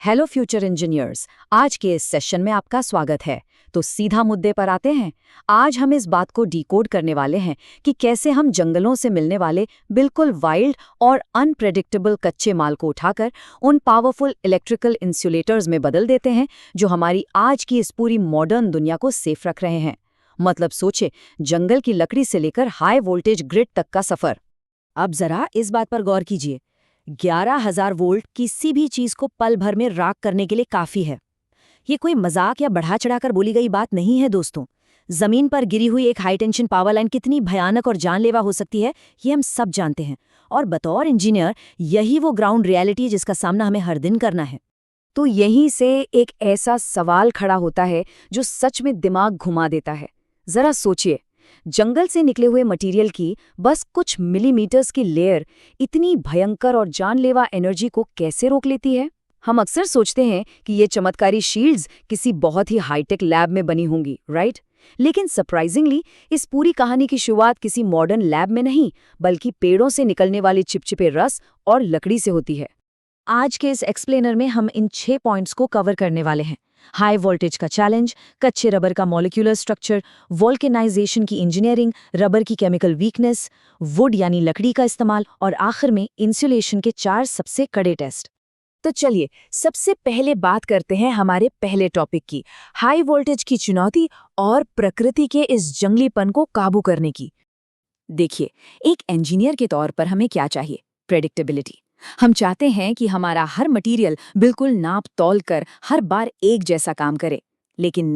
Hello future engineers, आज के इस सेशन में आपका स्वागत है। तो सीधा मुद्दे पर आते हैं। आज हम इस बात को डिकोड करने वाले हैं कि कैसे हम जंगलों से मिलने वाले बिल्कुल वाइल्ड और अनप्रेडिक्टेबल कच्चे माल को उठाकर उन पावरफुल इलेक्ट्रिकल इंसुलेटर्स में बदल देते हैं जो हमारी आज की इस पूरी मॉडर्न दुनिया को सेफ रख रहे हैं। मतलब सोचे, जंगल की लकड़ी से लेकर हाई वोल्टेज ग्रिड तक का सफर। अब जरा इस बात पर गौर कीजिए, 11,000 वोल्ट किसी भी चीज को पल भर में राख करने के लिए काफी है। ये कोई मजाक या बढ़ा चढ़ाकर बोली गई बात नहीं है दोस्तों। जमीन पर गिरी हुई एक हाई टेंशन पावर लाइन कितनी भयानक और जानलेवा हो सकती है, ये हम सब जानते हैं। और बतौर इंजीनियर यही वो ग्राउंड रियलिटी है जिसका सामना हमें हर दिन करना है। तो यहीं से एक ऐसा सवाल खड़ा होता है जो सच में दिमाग घुमा देता है। जरा सोचिए, जंगल से निकले हुए मटेरियल की बस कुछ मिलीमीटर्स की लेयर इतनी भयंकर और जानलेवा एनर्जी को कैसे रोक लेती है। हम अक्सर सोचते हैं कि ये चमत्कारी शील्ड्स किसी बहुत ही हाईटेक लैब में बनी होंगी, राइट? लेकिन सरप्राइजिंगली इस पूरी कहानी की शुरुआत किसी मॉडर्न लैब में नहीं, बल्कि पेड़ों से निकलने वाले चिपचिपे रस और लकड़ी से होती है। आज के इस एक्सप्लेनर में हम इन 6 पॉइंट्स को कवर करने वाले हैं। हाई वोल्टेज का चैलेंज, कच्चे रबर का मॉलिक्यूलर स्ट्रक्चर, वोल्केनाइजेशन की इंजीनियरिंग, रबर की केमिकल वीकनेस, वुड यानी लकड़ी का इस्तेमाल और आखिर में इंसुलेशन के 4 सबसे कड़े टेस्ट। तो चलिए सबसे पहले बात करते हैं हमारे पहले टॉपिक की, हाई वोल्टेज की चुनौती और प्रकृति के इस जंगलीपन को काबू करने की। देखिए, एक इंजीनियर के तौर पर हमें क्या चाहिए? प्रेडिक्टेबिलिटी। हम चाहते हैं कि हमारा हर मटेरियल बिल्कुल नाप तौल कर हर बार एक जैसा काम करे। लेकिन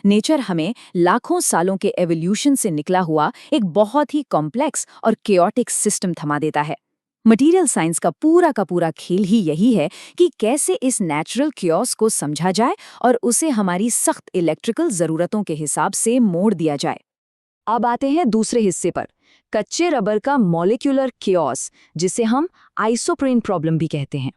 नेचर हमें लाखों सालों के एवोल्यूशन से निकला हुआ एक बहुत ही कॉम्प्लेक्स और केओटिक सिस्टम थमा देता है। मटेरियल साइंस का पूरा खेल ही यही है कि कैसे इस नेचुरल क्योस को समझा जाए और उसे हमारी सख्त इलेक्ट्रिकल जरूरतों के हिसाब से मोड़ दिया जाए। अब आते हैं दूसरे हिस्से पर, कच्चे रबर का मॉलिक्यूलर क्योस, जिसे हम आइसोप्रेन प्रॉब्लम भी कहते हैं।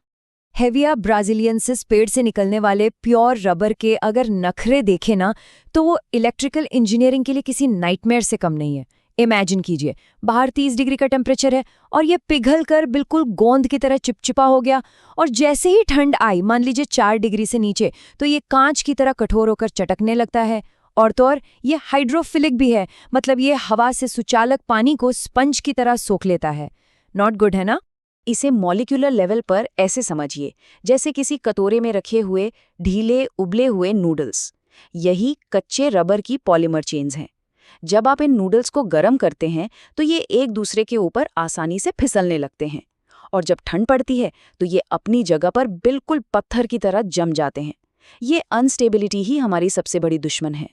हेविया ब्राजिलियंसिस पेड़ से निकलने वाले प्योर रबर के अगर नखरे देखें ना, तो वो इलेक्ट्रिकल इंजीनियरिंग के लिए किसी नाइटमेयर से कम नहीं है। इमेजिन कीजिए, बाहर 30 डिग्री का टेम्परेचर है और ये पिघल कर बिल्कुल गोंद की तरह चिपचिपा हो गया, और जैसे ही ठंड आई, मान लीजिए 4 डिग्री से नीचे, तो ये कांच की तरह कठोर होकर चटकने लगता है। और तो और ये हाइड्रोफिलिक भी है, मतलब ये हवा से सुचालक पानी को स्पंज की तरह सोख लेता है। नॉट गुड है ना? इसे मॉलिक्यूलर लेवल पर ऐसे समझिए जैसे किसी कटोरे में रखे हुए ढीले उबले हुए नूडल्स। यही कच्चे रबर की पॉलीमर चेन्स हैं। जब आप इन नूडल्स को गर्म करते हैं तो ये एक दूसरे के ऊपर आसानी से फिसलने लगते हैं, और जब ठंड पड़ती है तो ये अपनी जगह पर बिल्कुल पत्थर की तरह जम जाते हैं। ये अनस्टेबिलिटी ही हमारी सबसे बड़ी दुश्मन है।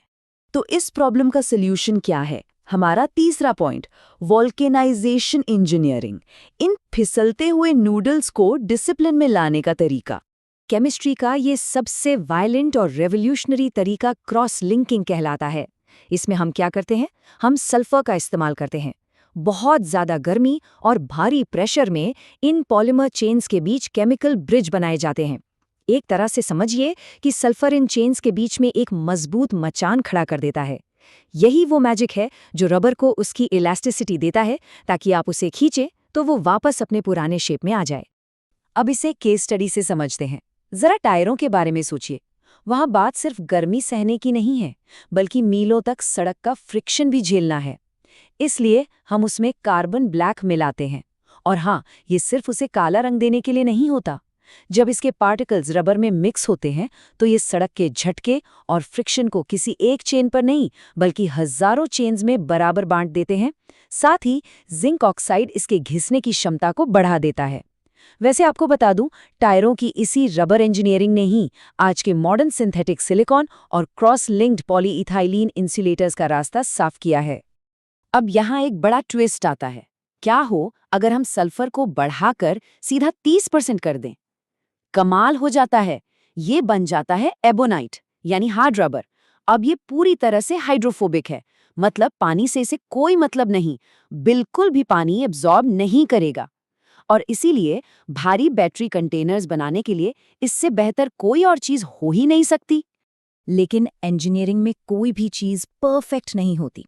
तो इस प्रॉब्लम का सल्यूशन क्या है? हमारा तीसरा पॉइंट, वोल्केनाइजेशन इंजीनियरिंग। इन फिसलते हुए नूडल्स को डिसिप्लिन में लाने का तरीका। केमिस्ट्री का ये सबसे वायलेंट और रेवोल्यूशनरी तरीका क्रॉस लिंकिंग कहलाता है। इसमें हम क्या करते हैं? हम सल्फर का इस्तेमाल करते हैं। बहुत ज्यादा गर्मी और भारी प्रेशर में इन पॉलीमर चेन्स के बीच केमिकल ब्रिज बनाए जाते हैं। एक तरह से समझिए कि सल्फर इन चेन्स के बीच में एक मजबूत मचान खड़ा कर देता है। यही वो मैजिक है जो रबर को उसकी इलास्टिसिटी देता है, ताकि आप उसे खींचे तो वो वापस अपने पुराने शेप में आ जाए। अब इसे केस स्टडी से समझते हैं। जरा टायरों के बारे में सोचिए। वहां बात सिर्फ गर्मी सहने की नहीं है, बल्कि मीलों तक सड़क का फ्रिक्शन भी झेलना है। इसलिए हम उसमें कार्बन ब्लैक मिलाते हैं। और हाँ, ये सिर्फ उसे काला रंग देने के लिए नहीं होता। जब इसके पार्टिकल्स रबर में मिक्स होते हैं तो ये सड़क के झटके और फ्रिक्शन को किसी एक चेन पर नहीं, बल्कि हजारों चेन्स में बराबर बांट देते हैं। साथ ही जिंक ऑक्साइड इसके घिसने की क्षमता को बढ़ा देता है। वैसे आपको बता दूं, टायरों की इसी रबर इंजीनियरिंग ने ही आज के मॉडर्न सिंथेटिक सिलिकॉन और क्रॉस लिंक्ड पॉलीइथाइलीन इंसुलेटर्स का रास्ता साफ किया है। अब यहाँ एक बड़ा ट्विस्ट आता है। क्या हो अगर हम सल्फर को बढ़ाकर सीधा 30% कर दें? कमाल हो जाता है। ये बन जाता है एबोनाइट, यानी हार्ड रबर। अब ये पूरी तरह से हाइड्रोफोबिक है, मतलब पानी से इसे कोई मतलब नहीं, बिल्कुल भी पानी एब्जॉर्ब नहीं करेगा। और इसीलिए भारी बैटरी कंटेनर्स बनाने के लिए इससे बेहतर कोई और चीज हो ही नहीं सकती। लेकिन इंजीनियरिंग में कोई भी चीज परफेक्ट नहीं होती।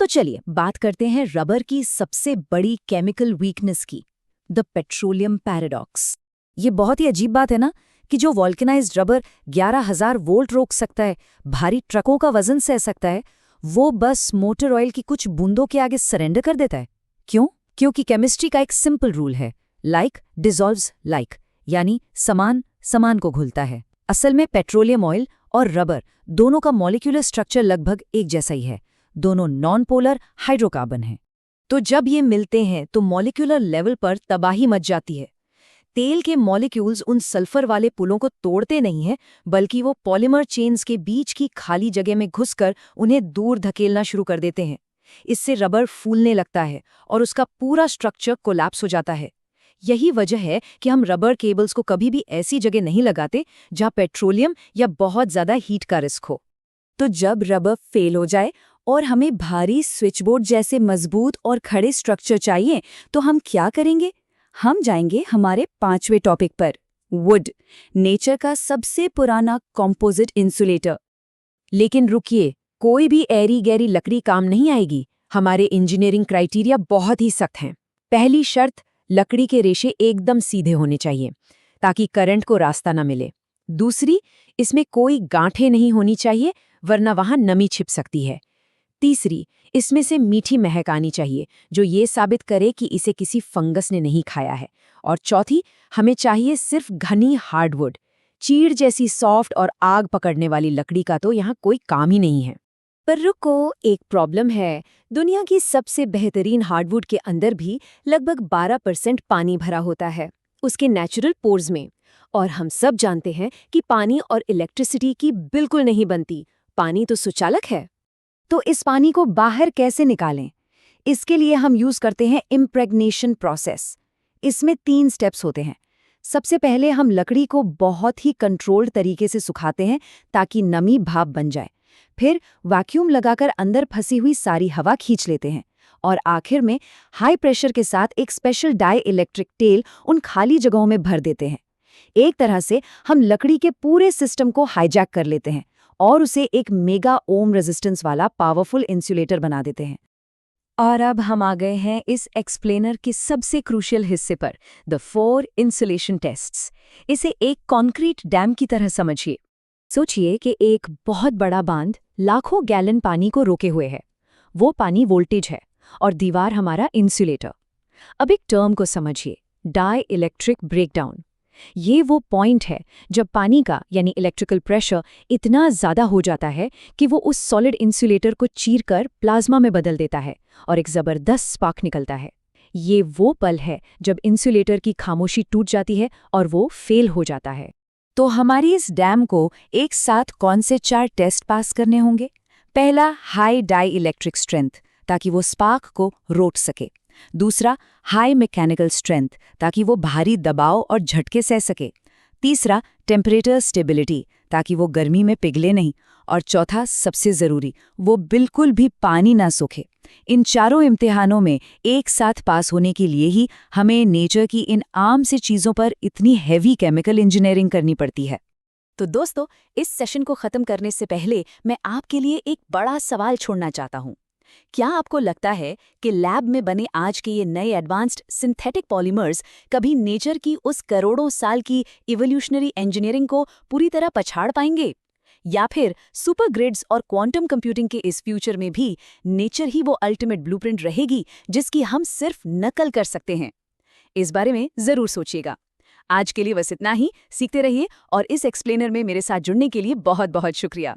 तो चलिए बात करते हैं रबर की सबसे बड़ी केमिकल वीकनेस की, द पेट्रोलियम पैराडॉक्स। ये बहुत ही अजीब बात है ना, कि जो वॉल्केनाइज्ड रबर 11,000 वोल्ट रोक सकता है, भारी ट्रकों का वजन सह सकता है, वो बस मोटर ऑयल की कुछ बूंदों के आगे सरेंडर कर देता है। क्यों? क्योंकि केमिस्ट्री का एक सिंपल रूल है, लाइक डिसॉल्व्स लाइक, यानी समान समान को घुलता है। असल में पेट्रोलियम ऑयल और रबर दोनों का मॉलिक्यूलर स्ट्रक्चर लगभग एक जैसा ही है, दोनों नॉन पोलर हाइड्रोकार्बन हैं। तो जब ये मिलते हैं तो मॉलिक्यूलर लेवल पर तबाही मच जाती है। तेल के मॉलिक्यूल्स उन सल्फर वाले पुलों को तोड़ते नहीं हैं, बल्कि वो पॉलीमर चेन्स के बीच की खाली जगह में घुसकर उन्हें दूर धकेलना शुरू कर देते हैं। इससे रबर फूलने लगता है और उसका पूरा स्ट्रक्चर कोलैप्स हो जाता है। यही वजह है कि हम रबर केबल्स को कभी भी ऐसी जगह नहीं लगाते जहां पेट्रोलियम या बहुत ज्यादा हीट का रिस्क हो। तो जब रबर फेल हो जाए और हमें भारी स्विचबोर्ड जैसे मजबूत और खड़े स्ट्रक्चर चाहिए, तो हम क्या करेंगे? हम जाएंगे हमारे 5वें टॉपिक पर, वुड, नेचर का सबसे पुराना कॉम्पोजिट इंसुलेटर। लेकिन रुकिए, कोई भी ऐरी गैरी लकड़ी काम नहीं आएगी। हमारे इंजीनियरिंग क्राइटेरिया बहुत ही सख्त हैं। पहली शर्त, लकड़ी के रेशे एकदम सीधे होने चाहिए ताकि करंट को रास्ता न मिले। दूसरी, इसमें कोई गांठें नहीं होनी चाहिए, वरना वहां नमी छिप सकती है। तीसरी, इसमें से मीठी महक आनी चाहिए जो ये साबित करे कि इसे किसी फंगस ने नहीं खाया है। और चौथी, हमें चाहिए सिर्फ घनी हार्डवुड। चीड़ जैसी सॉफ्ट और आग पकड़ने वाली लकड़ी का तो यहाँ कोई काम ही नहीं है। पर रुको, एक प्रॉब्लम है। दुनिया की सबसे बेहतरीन हार्डवुड के अंदर भी लगभग 12% पानी भरा होता है, उसके नेचुरल पोर्स में। और हम सब जानते हैं कि पानी और इलेक्ट्रिसिटी की बिल्कुल नहीं बनती। पानी तो सुचालक है। तो इस पानी को बाहर कैसे निकालें? इसके लिए हम यूज करते हैं इम्प्रेग्नेशन प्रोसेस। इसमें 3 स्टेप्स होते हैं। सबसे पहले हम लकड़ी को बहुत ही कंट्रोल्ड तरीके से सुखाते हैं ताकि नमी भाप बन जाए। फिर वैक्यूम लगाकर अंदर फंसी हुई सारी हवा खींच लेते हैं। और आखिर में हाई प्रेशर के साथ एक स्पेशल डाई इलेक्ट्रिक टेल उन खाली जगहों में भर देते हैं। एक तरह से हम लकड़ी के पूरे सिस्टम को हाईजैक कर लेते हैं और उसे एक मेगा ओम रेजिस्टेंस वाला पावरफुल इंसुलेटर बना देते हैं। और अब हम आ गए हैं इस एक्सप्लेनर के सबसे क्रूशियल हिस्से पर, द 4 इंसुलेशन टेस्ट्स। इसे एक कॉन्क्रीट डैम की तरह समझिए। सोचिए कि एक बहुत बड़ा बांध लाखों गैलन पानी को रोके हुए है। वो पानी वोल्टेज है और दीवार हमारा इंसुलेटर। अब एक टर्म को समझिए, डाई इलेक्ट्रिक ब्रेकडाउन। ये वो पॉइंट है जब पानी का यानी इलेक्ट्रिकल प्रेशर इतना ज़्यादा हो जाता है कि वो उस सॉलिड इंसुलेटर को चीरकर प्लाज्मा में बदल देता है और एक ज़बरदस्त स्पार्क निकलता है। ये वो पल है जब इंसुलेटर की खामोशी टूट जाती है और वो फेल हो जाता है। तो हमारी इस डैम को एक साथ कौन से 4 टेस्ट पास करने होंगे? पहला, हाई डाई इलेक्ट्रिक स्ट्रेंथ, ताकि वो स्पार्क को रोक सके। दूसरा, हाई मैकेनिकल स्ट्रेंथ, ताकि वो भारी दबाव और झटके सह सके। तीसरा, टेम्परेचर स्टेबिलिटी, ताकि वो गर्मी में पिघले नहीं। और चौथा, सबसे ज़रूरी, वो बिल्कुल भी पानी ना सूखे। इन चारों इम्तिहानों में एक साथ पास होने के लिए ही हमें नेचर की इन आम सी चीज़ों पर इतनी हैवी केमिकल इंजीनियरिंग करनी पड़ती है। तो दोस्तों, इस सेशन को ख़त्म करने से पहले मैं आपके लिए एक बड़ा सवाल छोड़ना चाहता हूँ। क्या आपको लगता है कि लैब में बने आज के ये नए एडवांस्ड सिंथेटिक पॉलीमर्स कभी नेचर की उस करोड़ों साल की इवोल्यूशनरी इंजीनियरिंग को पूरी तरह पछाड़ पाएंगे? या फिर सुपर ग्रिड्स और क्वांटम कंप्यूटिंग के इस फ्यूचर में भी नेचर ही वो अल्टीमेट ब्लूप्रिंट रहेगी जिसकी हम सिर्फ नकल कर सकते हैं? इस बारे में ज़रूर सोचिएगा। आज के लिए बस इतना ही। सीखते रहिए और इस एक्सप्लेनर में मेरे साथ जुड़ने के लिए बहुत बहुत शुक्रिया।